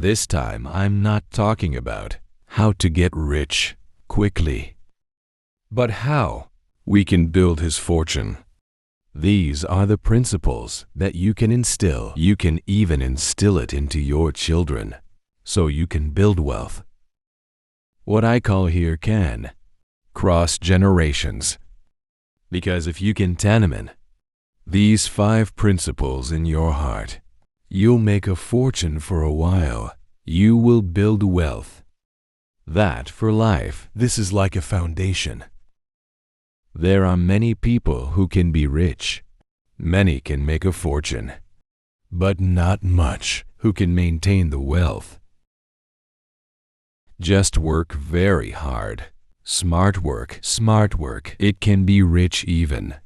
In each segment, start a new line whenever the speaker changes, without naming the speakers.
This time I'm not talking about how to get rich quickly, but how we can build his fortune. These are the principles that you can instill. You can even instill it into your children, so you can build wealth. What I call here can cross generations. Because if you can tenement these 5 principles in your heart, you'll make a fortune for a while. You will build wealth. That for life. This is like a foundation. There are many people who can be rich. Many can make a fortune, but not much who can maintain the wealth. Just work very hard. Smart work. It can be rich even.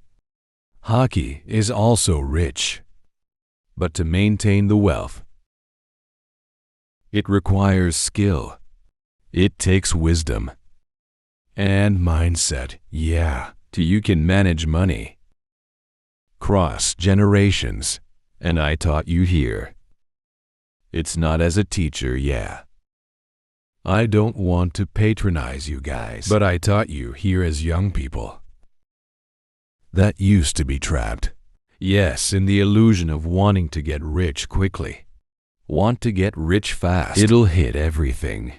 Hockey is also rich. But to maintain the wealth, it requires skill. It takes wisdom and mindset. Yeah. You can manage money. Cross generations. And I taught you here. It's not as a teacher, yeah. I don't want to patronize you guys, but I taught you here as young people. That used to be trapped. Yes, in the illusion of wanting to get rich quickly. Want to get rich fast. It'll hit everything.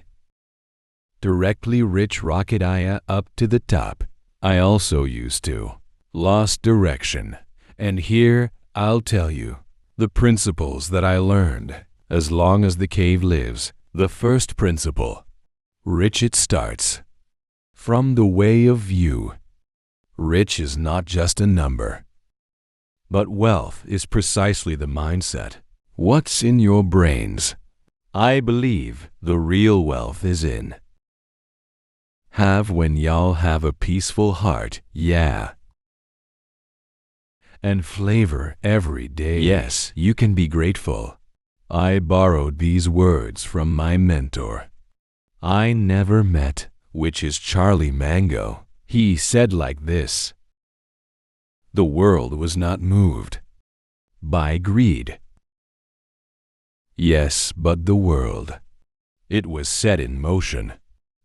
Directly rich rocket up to the top. I also used to. Lost direction. And here, I'll tell you, the principles that I learned as long as the cave lives. The first principle. Rich it starts from the way of view. Rich is not just a number. But wealth is precisely the mindset. What's in your brains? I believe the real wealth is in. Have when y'all have a peaceful heart, yeah. And flavor every day. Yes, you can be grateful. I borrowed these words from my mentor. I never met, which is Charlie Mango. He said like this. The world was not moved by greed. Yes, but the world. It was set in motion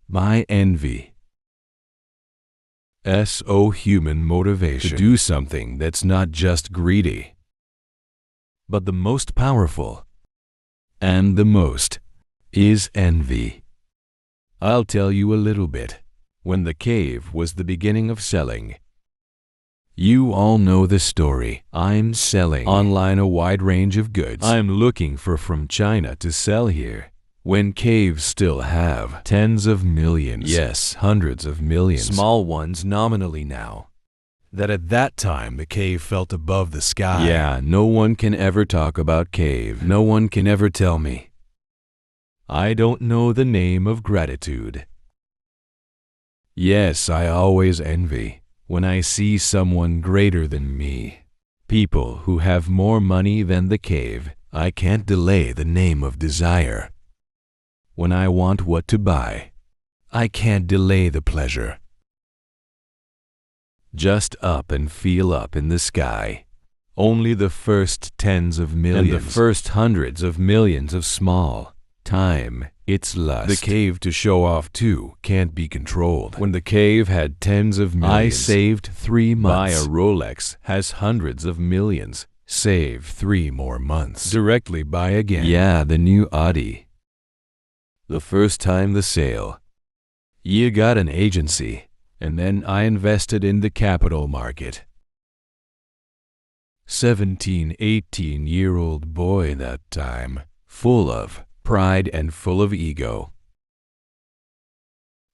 by envy. Human motivation to do something that's not just greedy, but the most powerful and the most is envy. I'll tell you a little bit. When the cave was the beginning of selling, you all know the story. I'm selling online a wide range of goods I'm looking for from China to sell here. When caves still have tens of millions, yes, hundreds of millions, small ones nominally now, that at that time the cave felt above the sky. Yeah, no one can ever talk about cave. No one can ever tell me I don't know the name of gratitude. Yes, I always envy when I see someone greater than me. People who have more money than the cave. I can't delay the name of desire. When I want what to buy, I can't delay the pleasure. Just up and feel up in the sky. Only the first tens of millions and the first hundreds of millions of small time, it's lust. The cave to show off too can't be controlled. When the cave had tens of millions, I saved 3 months. Buy a Rolex has hundreds of millions. Save 3 more months. Directly buy again. Yeah, the new Audi. The first time the sale. You got an agency, and then I invested in the capital market. 17, 18-year-old boy that time, full of pride and full of ego.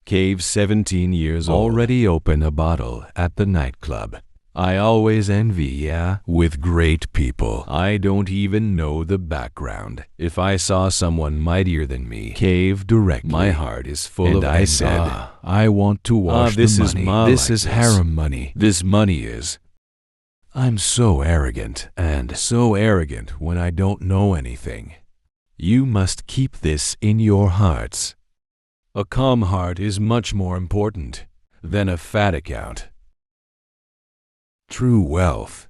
Cave 17 years old. Already open a bottle at the nightclub. I always envy, yeah, with great people. I don't even know the background. If I saw someone mightier than me, cave directly, my heart is full of I said, I want to wash this the money. This is harem money. This money is. I'm so arrogant, and so arrogant when I don't know anything. You must keep this in your hearts. A calm heart is much more important than a fat account. True wealth.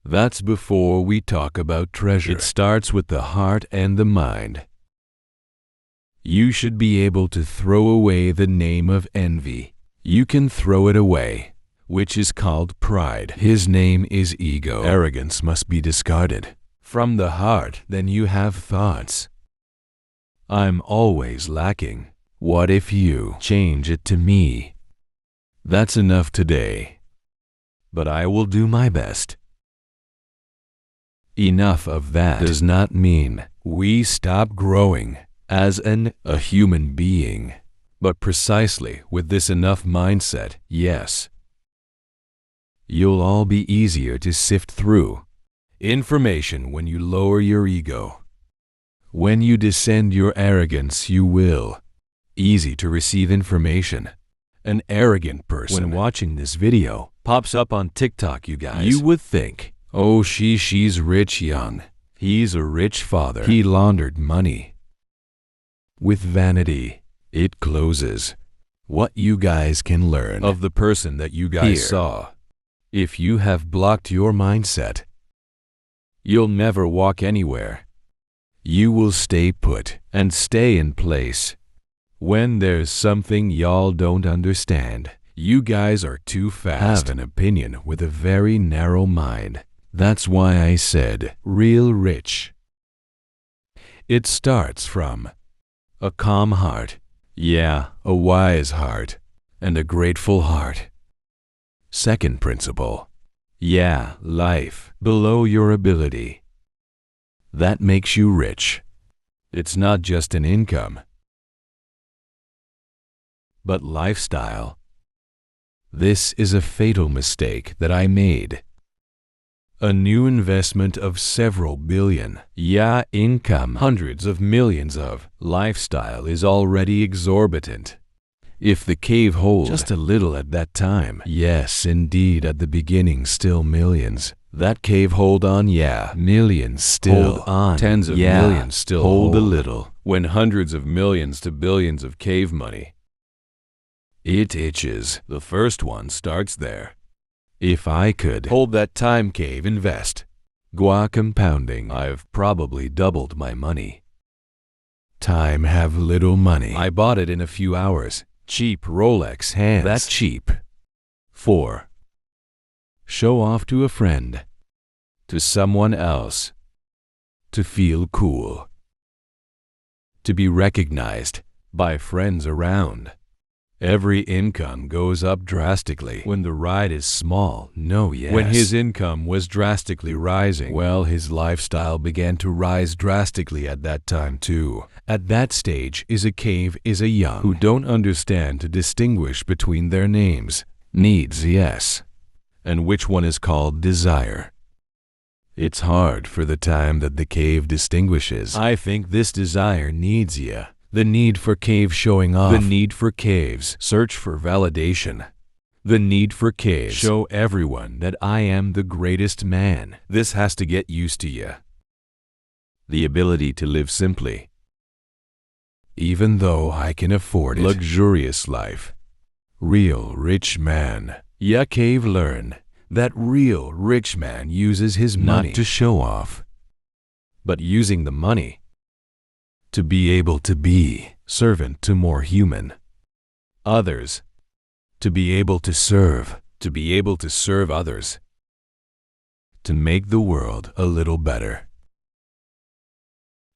That's before we talk about treasure. It starts with the heart and the mind. You should be able to throw away the name of envy. You can throw it away, which is called pride. His name is ego. Arrogance must be discarded. From the heart, then you have thoughts. I'm always lacking. What if you change it to me? That's enough today. But I will do my best. Enough of that does not mean we stop growing as a human being, but precisely with this enough mindset, yes, you'll all be easier to sift through information when you lower your ego. When you descend your arrogance, you will easy to receive information. An arrogant person, when watching this video, pops up on TikTok, you guys. You would think, oh, she's rich young. He's a rich father. He laundered money. With vanity, it closes what you guys can learn of the person that you guys saw. If you have blocked your mindset, you'll never walk anywhere. You will stay put and stay in place. When there's something y'all don't understand, you guys are too fast. Have an opinion with a very narrow mind. That's why I said real rich. It starts from a calm heart, yeah, a wise heart, and a grateful heart. Second principle, yeah, life below your ability. That makes you rich. It's not just an income, but lifestyle. This is a fatal mistake that I made. A new investment of several billion, yeah, income, hundreds of millions of lifestyle is already exorbitant. If the cave holds just a little at that time, yes, indeed, at the beginning still millions. That cave hold on, yeah, millions still hold on, tens of millions still hold a little. When hundreds of millions to billions of cave money, it itches. The first one starts there. If I could hold that time cave invest, Gua compounding, I've probably doubled my money. Time have little money. I bought it in a few hours. Cheap Rolex hands. That cheap. 4. Show off to a friend, to someone else, to feel cool, to be recognized by friends around. Every income goes up drastically when the ride is small. No, yes. When his income was drastically rising, well, his lifestyle began to rise drastically at that time too. At that stage is a cave is a young who don't understand to distinguish between their names. Needs, yes. And which one is called desire. It's hard for the time that the cave distinguishes. I think this desire needs ya. The need for cave showing off. The need for caves. Search for validation. The need for caves. Show everyone that I am the greatest man. This has to get used to you. The ability to live simply. Even though I can afford it. Luxurious life. Real rich man. Ya cave learn that real rich man uses his money not to show off, but using the money to be able to be servant to more human others, to be able to serve others, to make the world a little better.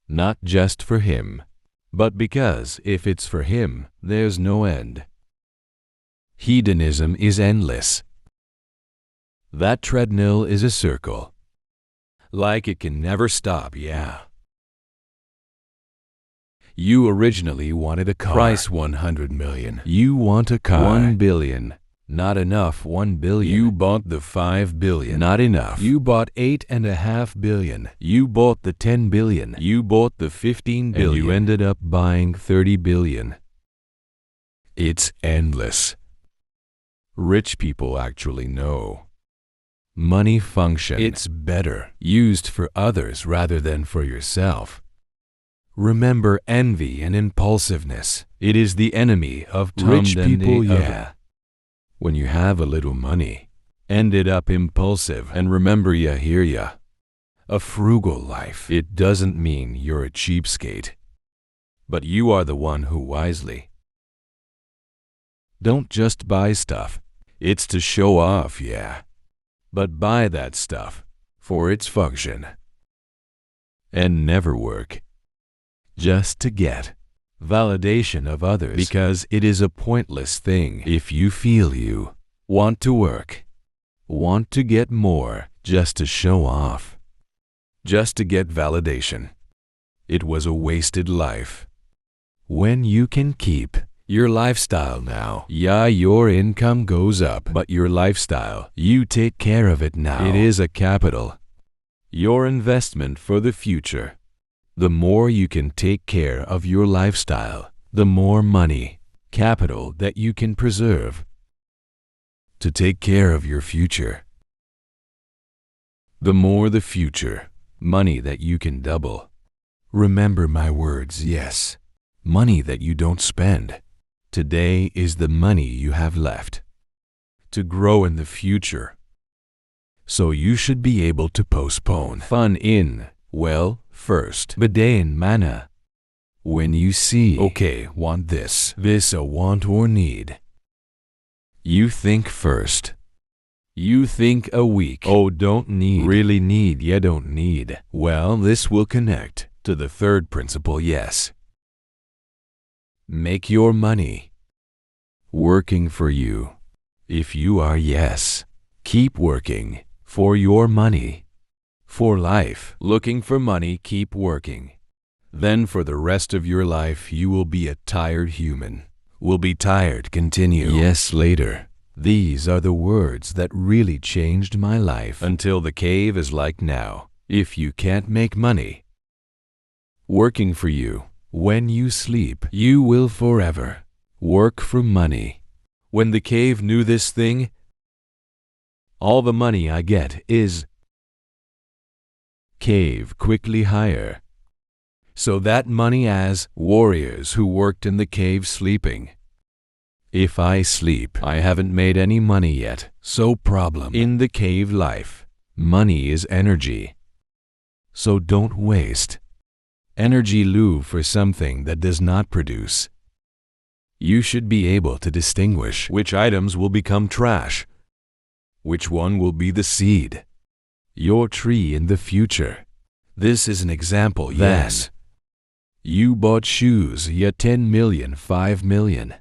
Not just for him, but because if it's for him, there's no end. Hedonism is endless. That treadmill is a circle. Like it can never stop, yeah. You originally wanted a car. Price 100 million. You want a car. 1 billion. Not enough. 1 billion. You bought the 5 billion. Not enough. You bought 8.5 billion. You bought the 10 billion. You bought the 15 billion. And you ended up buying 30 billion. It's endless. Rich people actually know. Money function. It's better used for others rather than for yourself. Remember envy and impulsiveness. It is the enemy of rich people, yeah. When you have a little money, ended up impulsive, and remember ya hear ya. A frugal life. It doesn't mean you're a cheapskate, but you are the one who wisely. Don't just buy stuff. It's to show off, yeah. But buy that stuff for its function. And never work just to get validation of others, because it is a pointless thing if you feel you want to work, want to get more just to show off, just to get validation. It was a wasted life. When you can keep your lifestyle now, yeah, your income goes up, but your lifestyle, you take care of it now. It is a capital, your investment for the future. The more you can take care of your lifestyle, the more money, capital that you can preserve to take care of your future. The more the future, money that you can double. Remember my words, yes. Money that you don't spend. Today is the money you have left to grow in the future. So you should be able to postpone fun in, well, first, Bidain mana. When you see, okay, want this a want or need. You think first. You think a week, oh, don't need, really need, yeah, don't need. Well, this will connect to the third principle, yes. Make your money working for you. If you are, yes, keep working for your money. For life, looking for money, keep working. Then for the rest of your life, you will be a tired human. Will be tired, continue. Yes, later. These are the words that really changed my life. Until the cave is like now. If you can't make money working for you, when you sleep, you will forever work for money. When the cave knew this thing, all the money I get is cave quickly higher. So that money as warriors who worked in the cave sleeping. If I sleep, I haven't made any money yet. So problem in the cave life, money is energy. So don't waste energy loo for something that does not produce. You should be able to distinguish which items will become trash, which one will be the seed, your tree in the future. This is an example, yes. You bought shoes, yet 10 million, 5 million.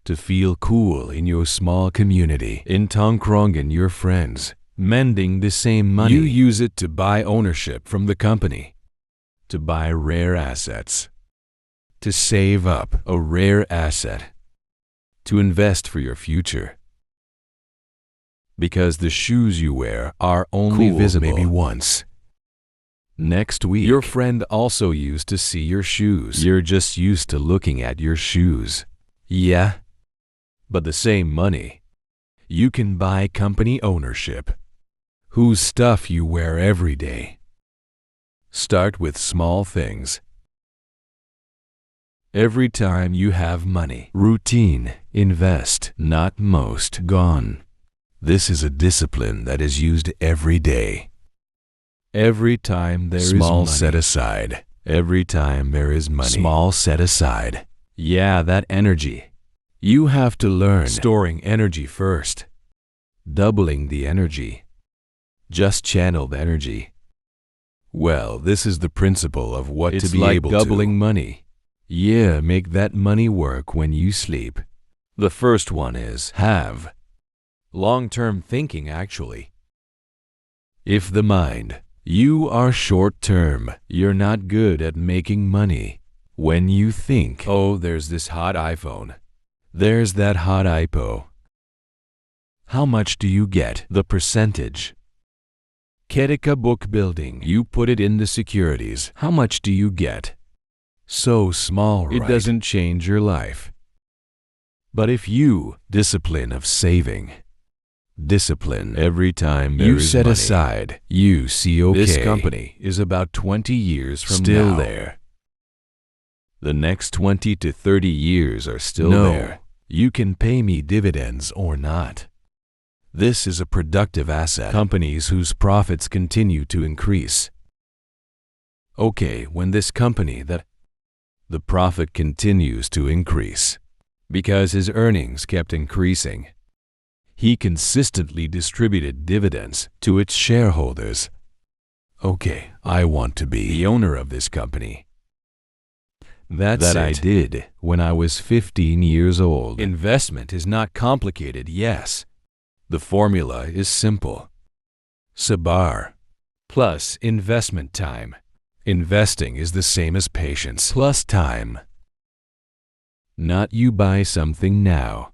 To feel cool in your small community, in Tongkrongan, your friends, mending the same money. You use it to buy ownership from the company, to buy rare assets, to save up a rare asset, to invest for your future. Because the shoes you wear are only visible maybe once. Next week, your friend also used to see your shoes. You're just used to looking at your shoes. Yeah, but the same money, you can buy company ownership, whose stuff you wear every day. Start with small things. Every time you have money, routine, invest, not most, gone. This is a discipline that is used every day. Every time there is money. Small set aside. Every time there is money. Small set aside. Yeah, that energy. You have to learn storing energy first. Doubling the energy. Just channel the energy. Well, this is the principle of what to be able to. It's like doubling money. Yeah, make that money work when you sleep. The first one is have long-term thinking, actually. If the mind, you are short-term, you're not good at making money. When you think, oh, there's this hot iPhone, there's that hot iPo. How much do you get? The percentage. Ketika book building, you put it in the securities. How much do you get? So small, right? It doesn't change your life. But if you, discipline of saving, discipline every time there is money, you set aside, you see, okay, this company is about 20 years from still now. There. The next 20 to 30 years are still there. You can pay me dividends or not. This is a productive asset. Companies whose profits continue to increase. Okay, when this company that the profit continues to increase because his earnings kept increasing. He consistently distributed dividends to its shareholders. Okay, I want to be the owner of this company. That's I did when I was 15 years old. Investment is not complicated, yes. The formula is simple. Sabar plus investment time. Investing is the same as patience plus time. Not you buy something now.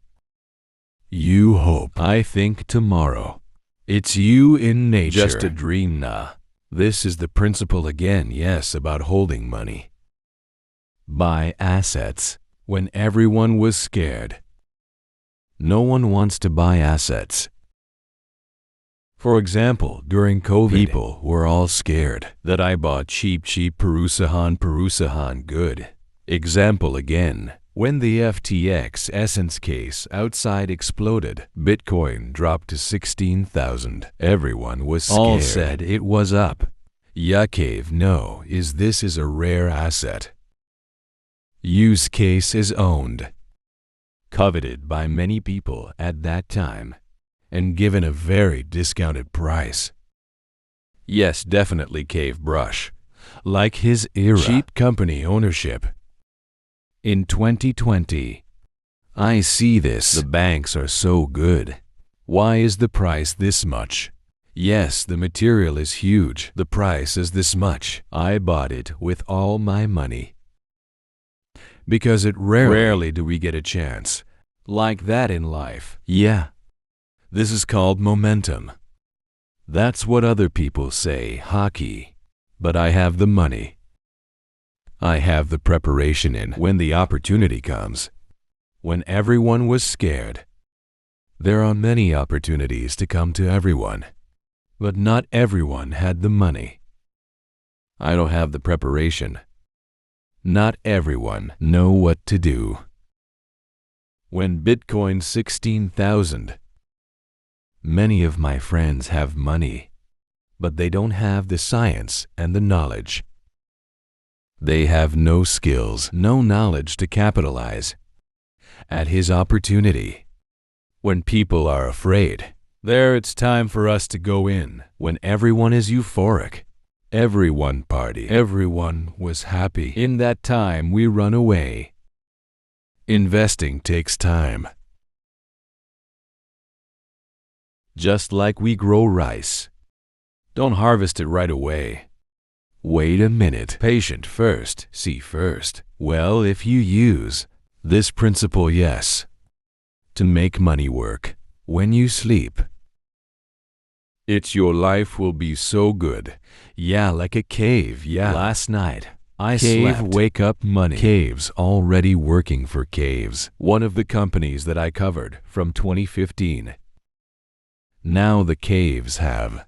You hope I think tomorrow. It's you in nature. Just a dream, nah. This is the principle again, yes, about holding money. Buy assets when everyone was scared. No one wants to buy assets. For example, during COVID, people were all scared that I bought cheap Perusahan good. Example again, when the FTX Essence case outside exploded, Bitcoin dropped to 16,000. Everyone was scared. All said it was up. Cave, no, this is a rare asset. Use case is owned, coveted by many people at that time, and given a very discounted price. Yes, definitely Cave Brush, like his era. Cheap company ownership. In 2020, I see this. The banks are so good. Why is the price this much? Yes, the material is huge. The price is this much. I bought it with all my money. Because rarely do we get a chance like that in life. Yeah. This is called momentum. That's what other people say, hockey. But I have the money. I have the preparation in when the opportunity comes. When everyone was scared. There are many opportunities to come to everyone. But not everyone had the money. I don't have the preparation. Not everyone know what to do. When Bitcoin 16,000. Many of my friends have money, but they don't have the science and the knowledge. They have no skills, no knowledge to capitalize at his opportunity. When people are afraid, there it's time for us to go in. When everyone is euphoric, everyone party, everyone was happy. In that time, we run away. Investing takes time. Just like we grow rice. Don't harvest it right away. Wait a minute. Patient first, see first. Well, if you use this principle, yes, to make money work when you sleep, your life will be so good. Yeah, like a cave, yeah. Last night, I slept. Wake up money. Caves already working for Caves, one of the companies that I covered from 2015. Now the Caves have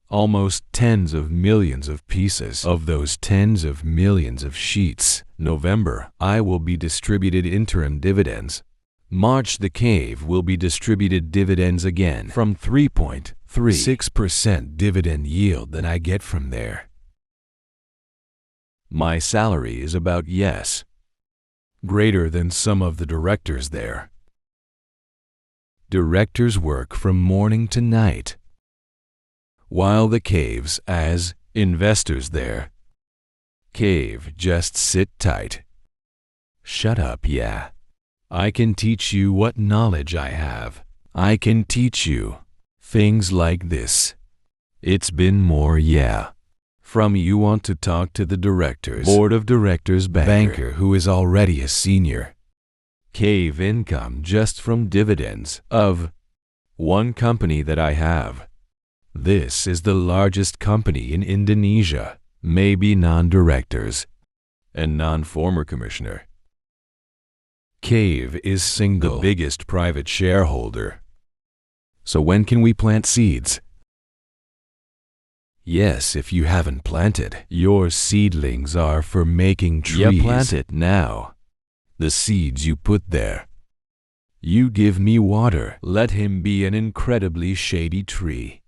almost tens of millions of pieces of those tens of millions of sheets. November, I will be distributed interim dividends. March, the Cave will be distributed dividends again from 3.36% dividend yield that I get from there. My salary is about, yes, greater than some of the directors there. Directors work from morning to night, while the Caves, as investors there, Cave just sit tight. Shut up, yeah. I can teach you what knowledge I have. I can teach you things like this. It's been more, yeah. From you want to talk to the directors, board of directors banker who is already a senior. Cave income just from dividends of one company that I have. This is the largest company in Indonesia, maybe non-directors and non-former commissioner. Cave is single, the biggest private shareholder. So when can we plant seeds? Yes, if you haven't planted, your seedlings are for making trees. Yeah, plant it now. The seeds you put there. You give me water, let him be an incredibly shady tree.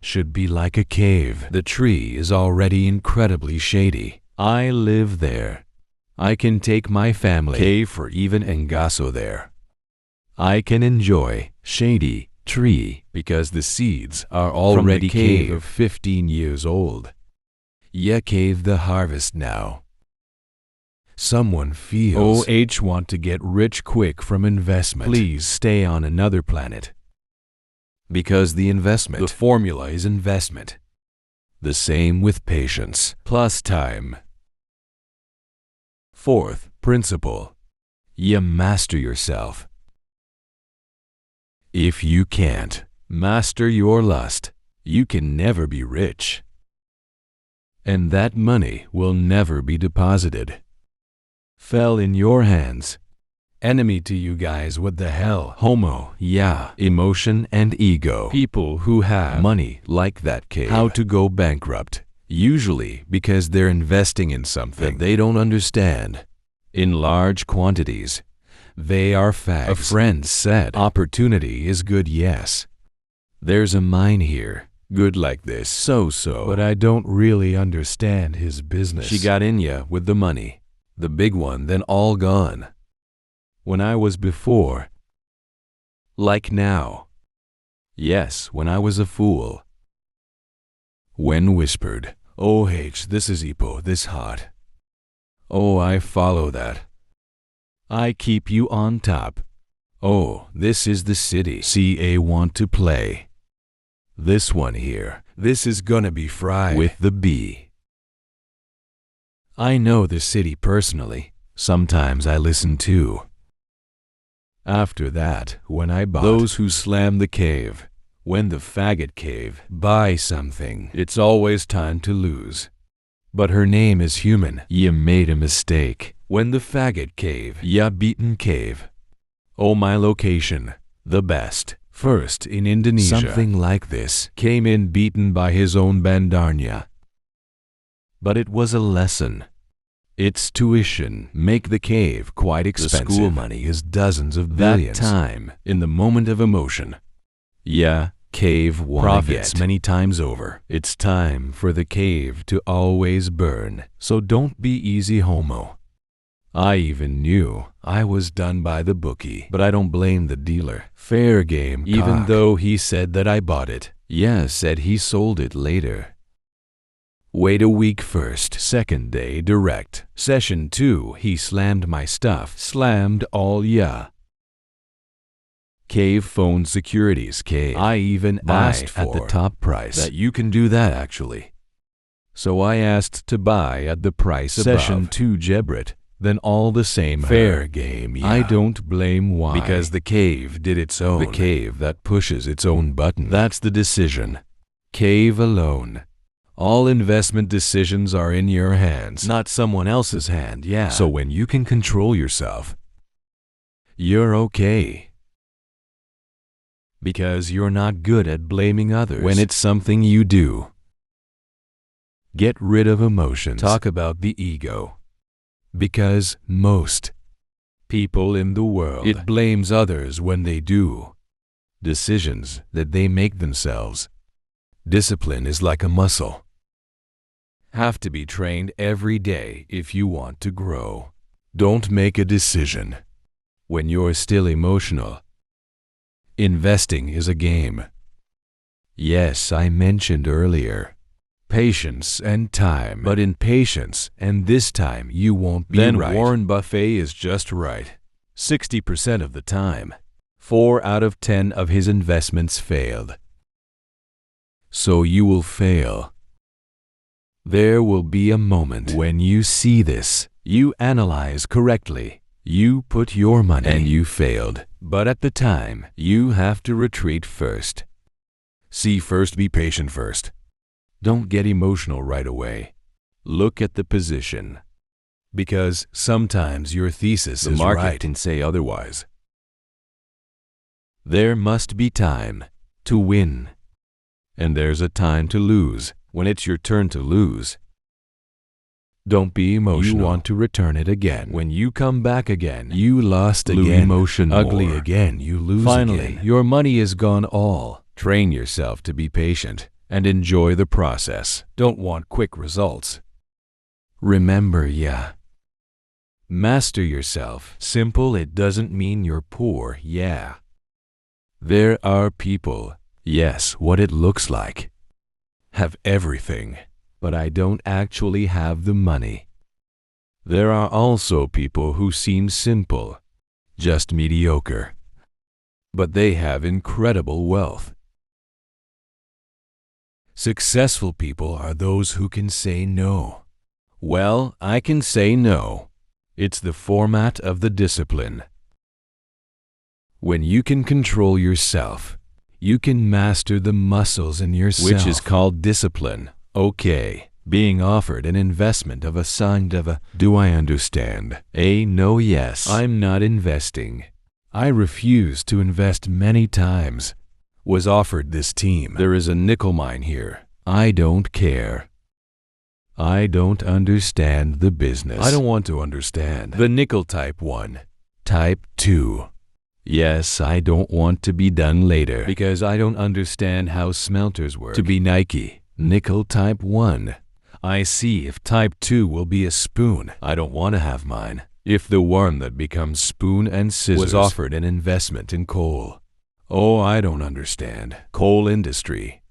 should be like a cave. The tree is already incredibly shady. I live there. I can take my family cave for even Ngaso there. I can enjoy shady tree because the seeds are already cave of 15 years old. Yeah, cave the harvest now. Someone feels want to get rich quick from investment. Please stay on another planet. Because the formula is investment. The same with patience plus time. Fourth principle. You master yourself. If you can't master your lust, you can never be rich. And that money will never be deposited. Fell in your hands. Enemy to you guys, what the hell? Homo, yeah, emotion and ego. People who have money like that cave. How to go bankrupt. Usually because they're investing in something that they don't understand. In large quantities. They are fags. A friend said, opportunity is good, yes. There's a mine here. Good like this. So. But I don't really understand his business. She got in ya with the money. The big one, then all gone. When I was before. Like now. Yes, when I was a fool. When whispered, oh this is Ipo, this hot. Oh, I follow that. I keep you on top. Oh, this is the city. CA want to play. This one here, this is gonna be fried with the B. I know the city personally. Sometimes I listen too. After that, when I bought those who slam the cave, when the faggot cave buy something, it's always time to lose. But her name is human. You made a mistake. When the faggot cave, ya beaten cave. Oh, my location, the best. First in Indonesia. Something like this came in beaten by his own Bandarnya. But it was a lesson. Its tuition make the cave quite expensive. The school money is dozens of billions. That time, in the moment of emotion. Yeah, cave profits many times over. It's time for the cave to always burn. So don't be easy, homo. I even knew I was done by the bookie, but I don't blame the dealer. Fair game, even though he said that I bought it. Yeah, said he sold it later. Wait a week first, second day direct. Session 2, he slammed my stuff. Slammed all ya. Cave phone securities, cave. I even asked for at the top price. That you can do that actually. So I asked to buy at the price above. Session 2 Jebrit. Then all the same fair game, yeah. I don't blame why. Because the cave did its own. The cave that pushes its own button. That's the decision. Cave alone. All investment decisions are in your hands, not someone else's hand, yeah. So when you can control yourself, you're okay. Because you're not good at blaming others when it's something you do. Get rid of emotions. Talk about the ego. Because most people in the world, it blames others when they do decisions that they make themselves. Discipline is like a muscle. Have to be trained every day if you want to grow. Don't make a decision when you're still emotional. Investing is a game. Yes, I mentioned earlier. Patience and time. But in patience and this time you won't be right. Then Warren Buffett is just right. 60% of the time. 4 out of 10 of his investments failed. So you will fail. There will be a moment when you see this. You analyze correctly. You put your money and you failed. But at the time, you have to retreat first. See first, be patient first. Don't get emotional right away. Look at the position. Because sometimes your thesis is right. The market can say otherwise. There must be time to win. And there's a time to lose when it's your turn to lose. Don't be emotional. You want to return it again. When you come back again, you lost again. Emotion ugly more. Again, you lose finally, again. Your money is gone all. Train yourself to be patient. and enjoy the process. Don't want quick results. Remember, yeah. Master yourself. Simple, it doesn't mean you're poor, yeah. There are people, yes, what it looks like. Have everything, but I don't actually have the money. There are also people who seem simple, just mediocre, but they have incredible wealth. Successful people are those who can say no. Well, I can say no. It's the format of the discipline. When you can control yourself, you can master the muscles in yourself, which is called discipline. Okay, being offered an investment of a kind of a, do I understand? A no, yes. I'm not investing. I refuse to invest many times. Was offered this team. There is a nickel mine here. I don't care. I don't understand the business. I don't want to understand. The nickel type 1. Type 2. Yes, I don't want to be done later because I don't understand how smelters work. To be Nike. Nickel type 1. I see if type 2 will be a spoon. I don't want to have mine. If the one that becomes spoon and scissors was offered an investment in coal. Oh, I don't understand. Coal industry.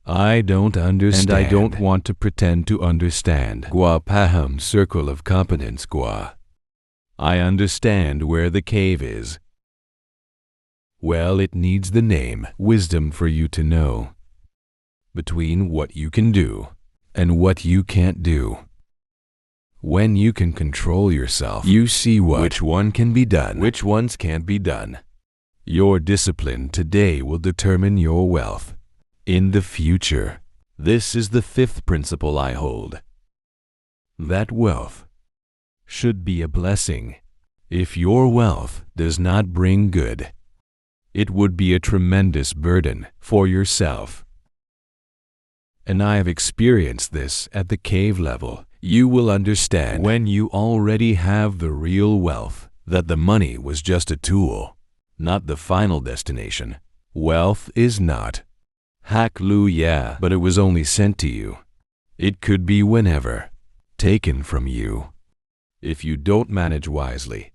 I don't understand. And I don't want to pretend to understand. Gua paham circle of competence gua. I understand where the cave is. Well, it needs the name, wisdom for you to know. Between what you can do and what you can't do. When you can control yourself, you see which one can be done, which ones can't be done. Your discipline today will determine your wealth in the future. This is the 5th principle I hold. That wealth should be a blessing. If your wealth does not bring good, it would be a tremendous burden for yourself. And I have experienced this at the cave level. You will understand when you already have the real wealth that the money was just a tool, not the final destination. Wealth is not. Hallelujah, but it was only sent to you. It could be whenever taken from you if you don't manage wisely.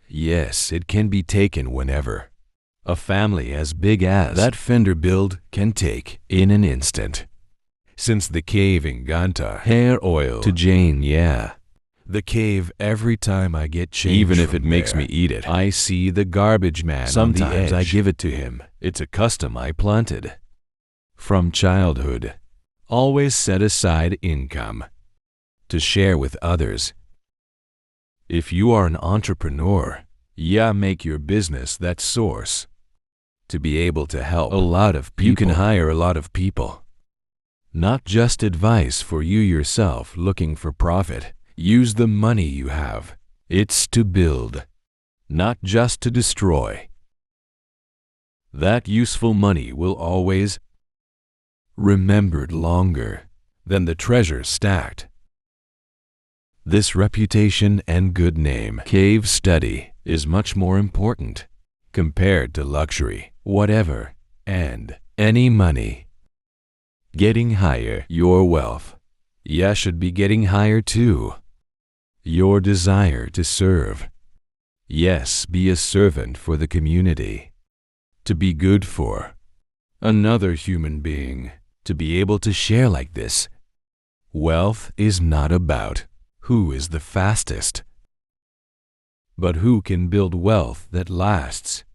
Yes, it can be taken whenever. A family as big as that fender build can take in an instant. Since the cave in Ganta, hair oil to Jane, yeah. The cave, every time I get change, even if it makes me eat it, I see the garbage man. Sometimes I give it to him. It's a custom I planted. From childhood, always set aside income to share with others. If you are an entrepreneur, yeah, make your business that source. To be able to help a lot of people, you can hire a lot of people. Not just advice for you yourself looking for profit. Use the money you have. It's to build, not just to destroy. That useful money will always remembered longer than the treasure stacked. This reputation and good name, cave study, is much more important compared to luxury, whatever, and any money. Getting higher, your wealth, yeah, should be getting higher too. Your desire to serve, yes, be a servant for the community. To be good for another human being, to be able to share like this. Wealth is not about who is the fastest, but who can build wealth that lasts.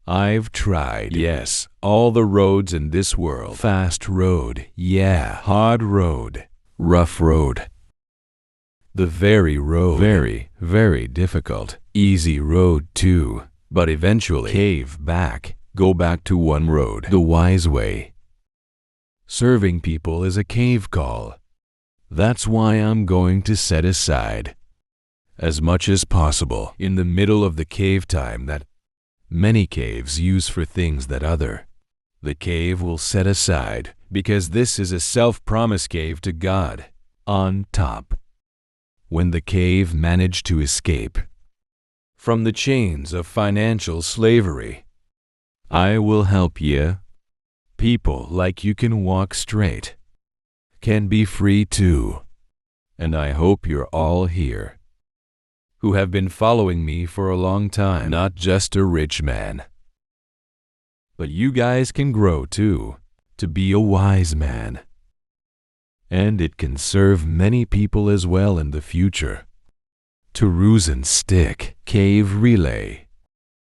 I've tried, yes, all the roads in this world. Fast road, yeah. Hard road, rough road. The very road, very, very difficult. Easy road too, but eventually cave back, go back to one road, the wise way. Serving people is a cave call. That's why I'm going to set aside as much as possible in the middle of the cave time that many caves use for things that other. The cave will set aside because this is a self-promise cave to God. On top, when the cave managed to escape from the chains of financial slavery, I will help you People like you can walk straight, can be free too. And I hope you're all here, who have been following me for a long time. Not just a rich man, but you guys can grow too, to be a wise man. And it can serve many people as well in the future. Tarusan Stick Cave Relay.